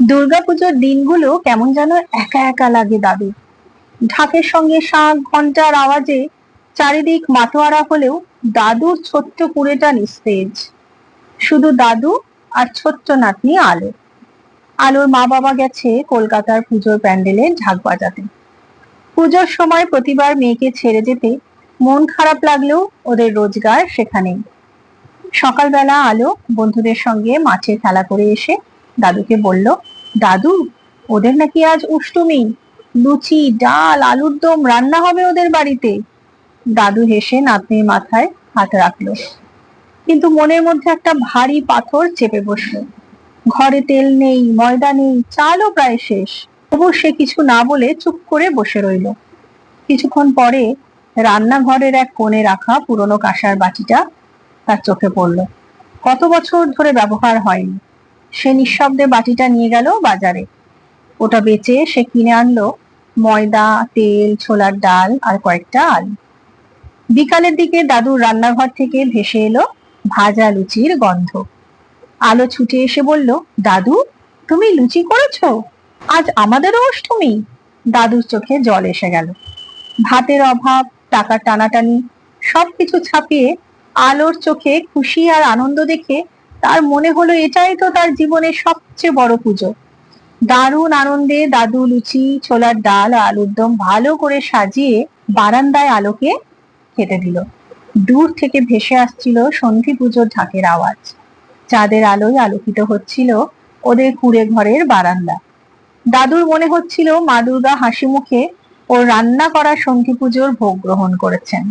দুর্গাপুজোর দিনগুলো কেমন যেন একা একা লাগে দাদু। ঢাকের সঙ্গে শাঁখ ঘন্টার আওয়াজে চারিদিক মাতোয়ারা হলেও দাদুর ছোট্ট কুঁড়েটা নিস্তেজ। শুধু দাদু আর ছোট্ট নাতনি আলো। আলোর মা বাবা গেছে কলকাতার পুজোর প্যান্ডেলে ঢাক বাজাতে। পুজোর সময় প্রতিবার মেয়েকে ছেড়ে যেতে মন খারাপ লাগলেও ওদের রোজগার সেখানেই। সকালবেলা আলো বন্ধুদের সঙ্গে মাঠে খেলা করে এসে দাদুকে বলল, দাদু, ওদের নাকি আজ অষ্টমী, লুচি ডাল আলুর দম রান্না হবে ওদের বাড়িতে। দাদু হেসে নাতনির মাথায় হাত রাখলো, কিন্তু মনের মধ্যে একটা ভারী পাথর চেপে বসলো। ঘরে তেল নেই, ময়দা নেই, চালও প্রায় শেষ। তবু সে কিছু না বলে চুপ করে বসে রইল। কিছুক্ষণ পরে রান্নাঘরের এক কোণে রাখা পুরনো কাঁসার বাটিটা তার চোখে পড়ল। কত বছর ধরে ব্যবহার হয়নি। সে নিঃশব্দে বাটিটা নিয়ে গেল বাজারে। ওটা বেচে সে কিনে আনলো ময়দা, তেল, ছোলার ডাল আর কয়েকটা আলু। বিকালের দিকে দাদুর রান্নাঘর থেকে ভেসে এলো ভাজা লুচির গন্ধ। আলো ছুটে এসে বলল, দাদু, তুমি লুচি করেছো? আজ আমাদেরও অষ্টমী। দাদুর চোখে জল এসে গেল। ভাতের অভাব, টাকার টানাটানি সবকিছু ছাপিয়ে আলোর চোখে খুশি আর আনন্দ দেখে তার মনে হলো এটাই তো তার জীবনের সবচেয়ে বড় পুজো। দারুণ আনন্দে দাদু লুচি, ছোলার ডাল, আলুর দম ভালো করে সাজিয়ে বারান্দায় আলোকে খেতে দিল। দূর থেকে ভেসে আসছিল সন্ধি পুজোর ঢাকের আওয়াজ। চাঁদের আলোয় আলোকিত হচ্ছিল ওদের কুঁড়ে ঘরের বারান্দা। দাদুর মনে হচ্ছিল মা দুর্গা হাসি মুখে ওর রান্না করা সন্ধি পুজোর ভোগ গ্রহণ করেছেন।